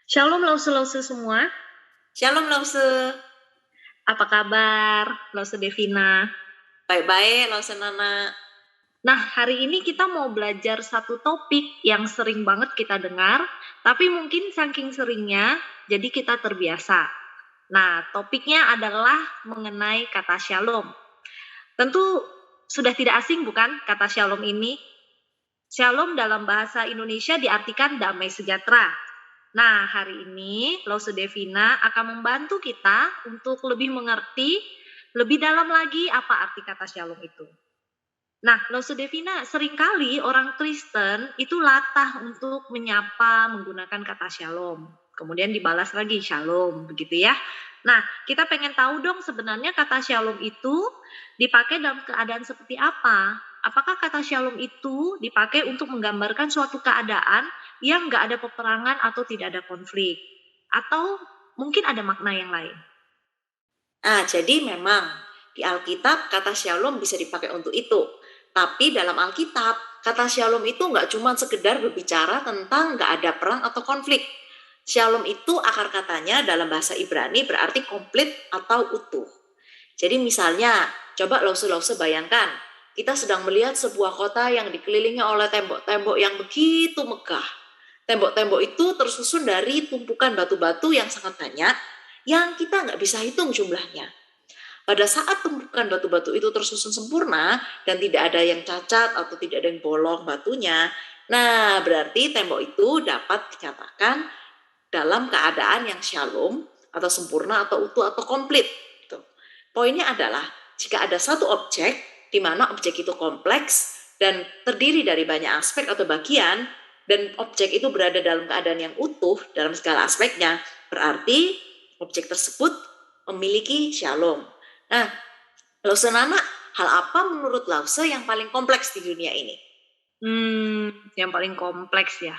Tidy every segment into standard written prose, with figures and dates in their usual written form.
Shalom lause-lause semua, Shalom Lause, apa kabar Lause Devina? baik-baik Lause Nana. Nah, hari ini kita mau belajar satu topik yang sering banget kita dengar, tapi mungkin saking seringnya, jadi kita terbiasa. Nah, topiknya adalah mengenai kata shalom. Tentu sudah tidak asing bukan kata shalom ini? Shalom dalam bahasa Indonesia diartikan damai sejahtera. Nah, hari ini Lause Devina akan membantu kita untuk lebih mengerti lebih dalam lagi apa arti kata shalom itu. Nah, Lause Devina, seringkali orang Kristen itu latah untuk menyapa menggunakan kata shalom. Kemudian dibalas lagi shalom, begitu ya. Nah, kita pengen tahu dong sebenarnya kata shalom itu dipakai dalam keadaan seperti apa? Apakah kata shalom itu dipakai untuk menggambarkan suatu keadaan yang nggak ada peperangan atau tidak ada konflik? Atau mungkin ada makna yang lain? Jadi memang di Alkitab kata Shalom bisa dipakai untuk itu. Tapi dalam Alkitab kata Shalom itu nggak cuma sekedar berbicara tentang nggak ada perang atau konflik. Shalom itu akar katanya dalam bahasa Ibrani berarti komplit atau utuh. Jadi misalnya, coba Lause bayangkan, kita sedang melihat sebuah kota yang dikelilingi oleh tembok-tembok yang begitu megah. Tembok-tembok itu tersusun dari tumpukan batu-batu yang sangat banyak, yang kita nggak bisa hitung jumlahnya. Pada saat tumpukan batu-batu itu tersusun sempurna dan tidak ada yang cacat atau tidak ada yang bolong batunya, nah berarti tembok itu dapat dinyatakan dalam keadaan yang shalom atau sempurna atau utuh atau komplit. Poinnya adalah jika ada satu objek di mana objek itu kompleks dan terdiri dari banyak aspek atau bagian dan objek itu berada dalam keadaan yang utuh dalam segala aspeknya, berarti objek tersebut memiliki shalom. Nah, Lause Nana, hal apa menurut Lause yang paling kompleks di dunia ini? Yang paling kompleks ya,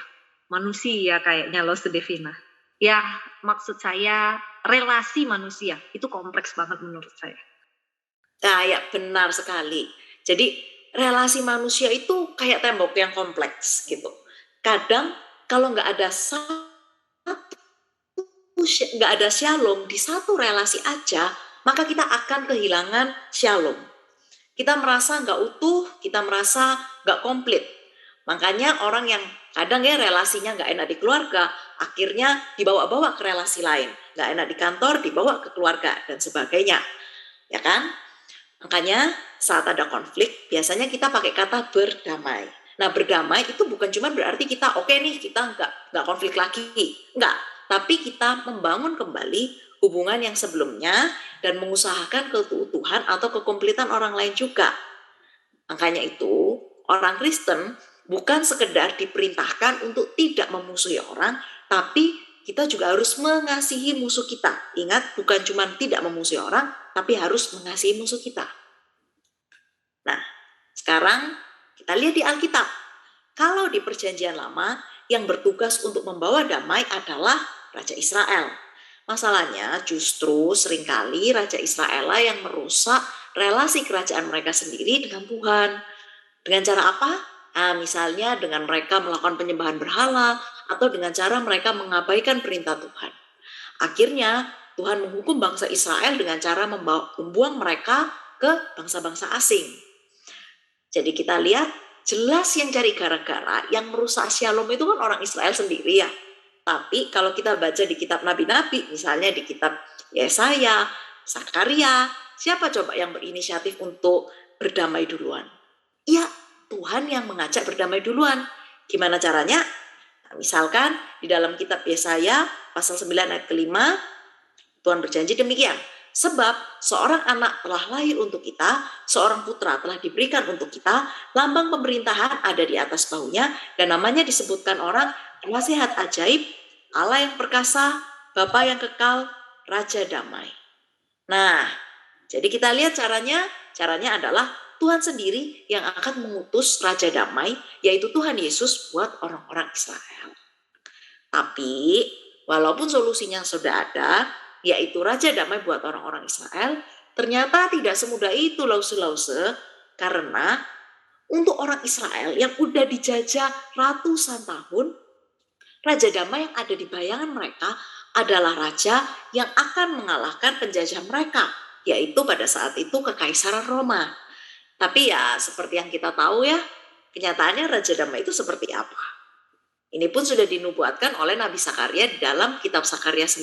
manusia kayaknya Lause Devina. Ya, maksud saya relasi manusia itu kompleks banget menurut saya. Kayak benar sekali. Jadi relasi manusia itu kayak tembok yang kompleks gitu. Kadang kalau nggak ada shalom di satu relasi aja, maka kita akan kehilangan shalom. Kita merasa nggak utuh, kita merasa nggak komplit. Makanya orang yang kadang ya relasinya nggak enak di keluarga, akhirnya dibawa-bawa ke relasi lain. Nggak enak di kantor, dibawa ke keluarga, dan sebagainya. Ya kan? Makanya saat ada konflik, biasanya kita pakai kata berdamai. Nah, berdamai itu bukan cuma berarti kita oke nih, kita nggak konflik lagi. Nggak, tapi kita membangun kembali hubungan yang sebelumnya dan mengusahakan keutuhan atau kekompletan orang lain juga. Makanya itu, orang Kristen bukan sekedar diperintahkan untuk tidak memusuhi orang, tapi kita juga harus mengasihi musuh kita. Ingat, bukan cuma tidak memusuhi orang, tapi harus mengasihi musuh kita. Nah, sekarang kita lihat di Alkitab. Kalau di Perjanjian Lama, yang bertugas untuk membawa damai adalah Raja Israel. Masalahnya justru seringkali Raja Israel yang merusak relasi kerajaan mereka sendiri dengan Tuhan. Dengan cara apa? Nah, misalnya dengan mereka melakukan penyembahan berhala atau dengan cara mereka mengabaikan perintah Tuhan. Akhirnya Tuhan menghukum bangsa Israel dengan cara membuang mereka ke bangsa-bangsa asing. Jadi kita lihat jelas yang cari gara-gara, yang merusak shalom itu kan orang Israel sendiri ya. Tapi kalau kita baca di kitab nabi-nabi, misalnya di kitab Yesaya, Zakaria, siapa coba yang berinisiatif untuk berdamai duluan? Ya, Tuhan yang mengajak berdamai duluan. Gimana caranya? Nah, misalkan di dalam kitab Yesaya pasal 9 ayat kelima, Tuhan berjanji demikian. Sebab seorang anak telah lahir untuk kita, seorang putra telah diberikan untuk kita, lambang pemerintahan ada di atas bahunya, dan namanya disebutkan orang, nasihat ajaib, Allah yang perkasa, Bapa yang kekal, Raja damai. Nah, jadi kita lihat caranya adalah Tuhan sendiri yang akan mengutus Raja damai, yaitu Tuhan Yesus buat orang-orang Israel. Tapi, walaupun solusinya sudah ada, yaitu Raja Damai buat orang-orang Israel, ternyata tidak semudah itu Lause, karena untuk orang Israel yang udah dijajah ratusan tahun, Raja damai yang ada di bayangan mereka adalah raja yang akan mengalahkan penjajah mereka, yaitu pada saat itu Kekaisaran Roma. Tapi ya seperti yang kita tahu ya, kenyataannya Raja Damai itu seperti apa. Ini pun sudah dinubuatkan oleh Nabi Sakaria di dalam kitab Sakaria 9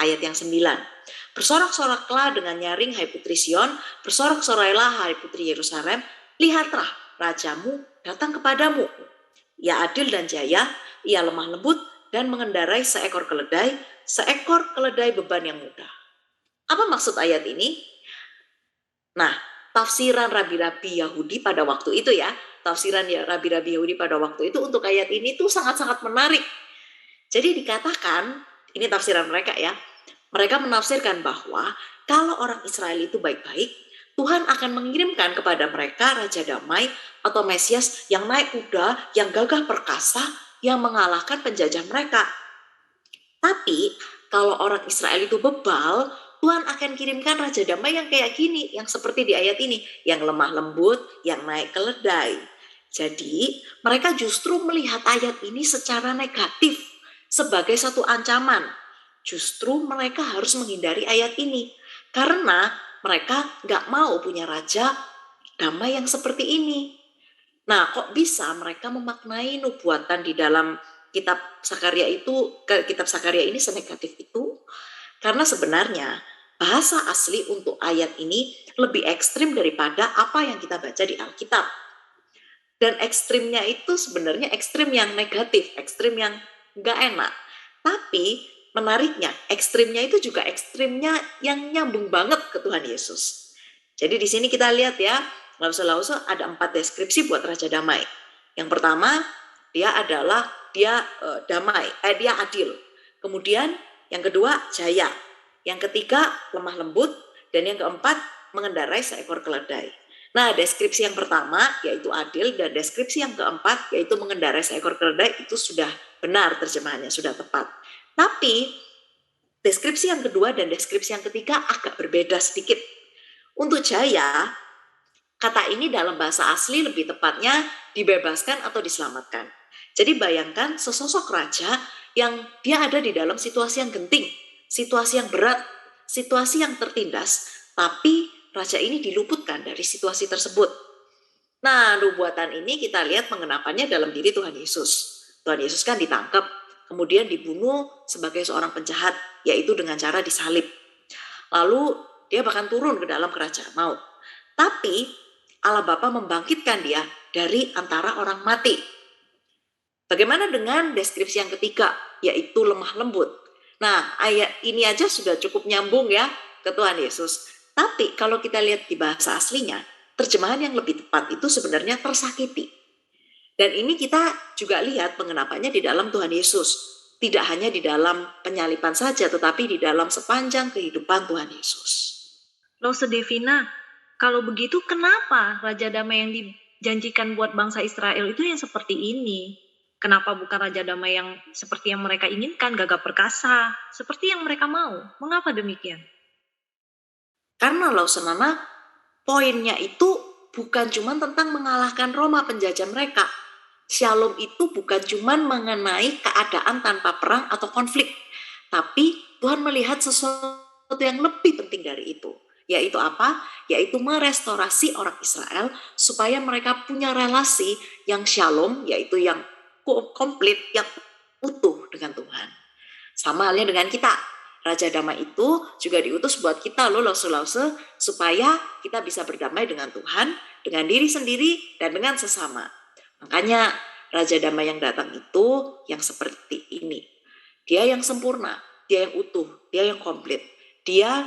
ayat yang 9. Bersorak-soraklah dengan nyaring hai putri Sion, bersorak-sorailah hai putri Yerusalem, lihatlah rajamu datang kepadamu. Ia adil dan jaya, ia lemah lembut dan mengendarai seekor keledai beban yang mudah. Apa maksud ayat ini? Nah, tafsiran rabi-rabi Yahudi pada waktu itu ya, tafsiran ya rabi-rabi Yahudi pada waktu itu untuk ayat ini tuh sangat-sangat menarik. Jadi dikatakan, ini tafsiran mereka ya, mereka menafsirkan bahwa kalau orang Israel itu baik-baik, Tuhan akan mengirimkan kepada mereka Raja Damai atau Mesias yang naik kuda, yang gagah perkasa, yang mengalahkan penjajah mereka. Tapi kalau orang Israel itu bebal, Tuhan akan kirimkan Raja Damai yang kayak gini, yang seperti di ayat ini, yang lemah lembut, yang naik keledai. Jadi mereka justru melihat ayat ini secara negatif, sebagai satu ancaman. Justru mereka harus menghindari ayat ini, karena mereka nggak mau punya Raja Damai yang seperti ini. Nah, kok bisa mereka memaknai nubuatan di dalam kitab Sakaria ini senegatif itu? Karena sebenarnya bahasa asli untuk ayat ini lebih ekstrim daripada apa yang kita baca di Alkitab. Dan ekstrimnya itu sebenarnya ekstrim yang negatif, ekstrim yang nggak enak. Tapi menariknya, ekstrimnya itu juga ekstrimnya yang nyambung banget ke Tuhan Yesus. Jadi di sini kita lihat ya, Lause ada 4 deskripsi buat Raja Damai. Yang pertama, dia adalah damai, dia adil. Kemudian yang kedua jaya. Yang ketiga lemah lembut, dan yang keempat mengendarai seekor keledai. Nah, deskripsi yang pertama yaitu adil, dan deskripsi yang keempat yaitu mengendarai seekor keledai itu sudah benar terjemahannya, sudah tepat. Tapi deskripsi yang kedua dan deskripsi yang ketiga agak berbeda sedikit. Untuk jaya, kata ini dalam bahasa asli lebih tepatnya dibebaskan atau diselamatkan. Jadi bayangkan sesosok raja yang dia ada di dalam situasi yang genting, situasi yang berat, situasi yang tertindas, tapi raja ini diluputkan dari situasi tersebut. Nah, nubuatan ini kita lihat pengenapannya dalam diri Tuhan Yesus. Tuhan Yesus kan ditangkap, kemudian dibunuh sebagai seorang penjahat, yaitu dengan cara disalib. Lalu dia bahkan turun ke dalam kerajaan maut. Tapi Allah Bapa membangkitkan dia dari antara orang mati. Bagaimana dengan deskripsi yang ketiga, yaitu lemah lembut? Nah, ayat ini aja sudah cukup nyambung ya ke Tuhan Yesus. Tapi kalau kita lihat di bahasa aslinya, terjemahan yang lebih tepat itu sebenarnya tersakiti. Dan ini kita juga lihat pengenapannya di dalam Tuhan Yesus. Tidak hanya di dalam penyalipan saja, tetapi di dalam sepanjang kehidupan Tuhan Yesus. Lause Devina, kalau begitu kenapa Raja Damai yang dijanjikan buat bangsa Israel itu yang seperti ini? Kenapa bukan Raja Damai yang seperti yang mereka inginkan, gagah perkasa, seperti yang mereka mau? Mengapa demikian? Karena Lause Nana, poinnya itu bukan cuma tentang mengalahkan Roma penjajah mereka. Shalom itu bukan cuma mengenai keadaan tanpa perang atau konflik. Tapi Tuhan melihat sesuatu yang lebih penting dari itu. Yaitu apa? Yaitu merestorasi orang Israel supaya mereka punya relasi yang shalom, yaitu yang komplit, yang utuh dengan Tuhan. Sama halnya dengan kita. Raja Damai itu juga diutus buat kita loh, Lause, supaya kita bisa berdamai dengan Tuhan, dengan diri sendiri, dan dengan sesama. Makanya Raja Damai yang datang itu yang seperti ini. Dia yang sempurna, dia yang utuh, dia yang komplit. Dia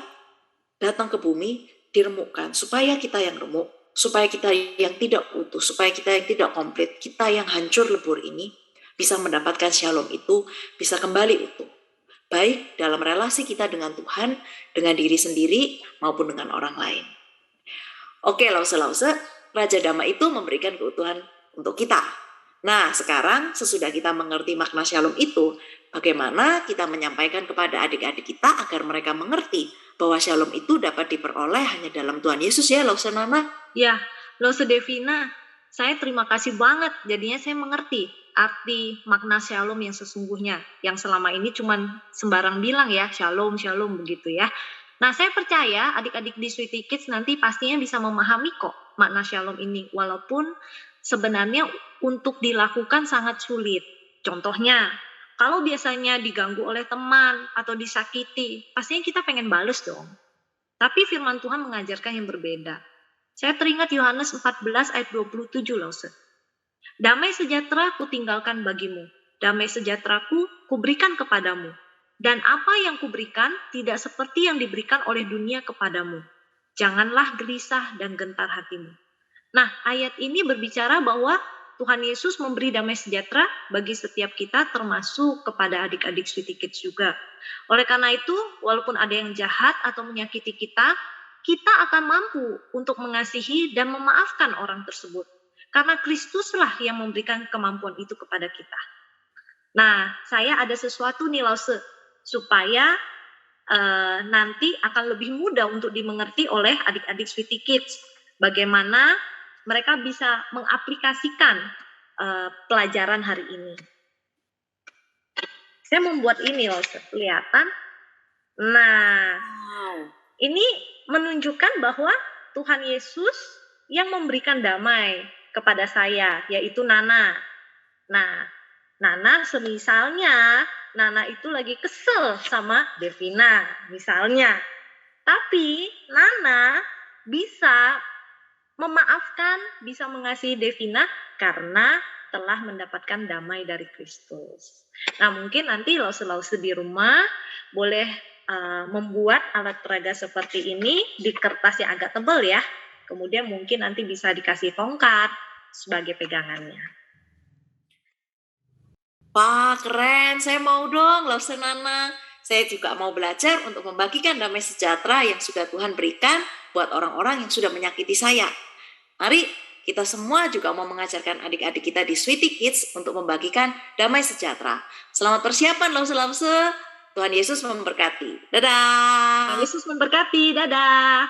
datang ke bumi, diremukkan, supaya kita yang remuk, supaya kita yang tidak utuh, supaya kita yang tidak komplit, kita yang hancur lebur ini, bisa mendapatkan shalom itu, bisa kembali utuh. Baik dalam relasi kita dengan Tuhan, dengan diri sendiri, maupun dengan orang lain. Oke, Lause, Raja Damai itu memberikan keutuhan untuk kita. Nah, sekarang sesudah kita mengerti makna shalom itu, bagaimana kita menyampaikan kepada adik-adik kita agar mereka mengerti bahwa shalom itu dapat diperoleh hanya dalam Tuhan Yesus ya, Lause Nana? Ya, Lause Devina, saya terima kasih banget, jadinya saya mengerti arti makna shalom yang sesungguhnya, yang selama ini cuman sembarang bilang ya, shalom, shalom begitu ya. Nah, saya percaya adik-adik di Sweety Kids nanti pastinya bisa memahami kok makna shalom ini, walaupun sebenarnya untuk dilakukan sangat sulit. Contohnya, kalau biasanya diganggu oleh teman atau disakiti, pastinya kita pengen bales dong. Tapi firman Tuhan mengajarkan yang berbeda. Saya teringat Yohanes 14 ayat 27 loh. Damai sejahtera kutinggalkan bagimu, damai sejahteraku kuberikan kepadamu. Dan apa yang kuberikan tidak seperti yang diberikan oleh dunia kepadamu. Janganlah gelisah dan gentar hatimu. Nah, ayat ini berbicara bahwa Tuhan Yesus memberi damai sejahtera bagi setiap kita, termasuk kepada adik-adik Sweety Kids juga. Oleh karena itu, walaupun ada yang jahat atau menyakiti kita akan mampu untuk mengasihi dan memaafkan orang tersebut. Karena Kristuslah yang memberikan kemampuan itu kepada kita. Nah, saya ada sesuatu nih Lause, supaya nanti akan lebih mudah untuk dimengerti oleh adik-adik Sweety Kids. Bagaimana mereka bisa mengaplikasikan pelajaran hari ini. Saya membuat ini Lause, kelihatan. Nah, ini menunjukkan bahwa Tuhan Yesus yang memberikan damai kepada saya, yaitu Nana. Nah, Nana semisalnya, Nana itu lagi kesel sama Devina, misalnya. Tapi Nana bisa memaafkan, bisa mengasihi Devina karena telah mendapatkan damai dari Kristus. Nah, mungkin nanti Lause-lause di rumah boleh membuat alat peraga seperti ini di kertas yang agak tebal ya. Kemudian mungkin nanti bisa dikasih tongkat sebagai pegangannya. Wah, keren. Saya mau dong, Lause Nana. Saya juga mau belajar untuk membagikan damai sejahtera yang sudah Tuhan berikan buat orang-orang yang sudah menyakiti saya. Mari kita semua juga mau mengajarkan adik-adik kita di Sweety Kids untuk membagikan damai sejahtera. Selamat persiapan, Lause-lause. Tuhan Yesus memberkati. Dadah. Tuhan Yesus memberkati. Dadah.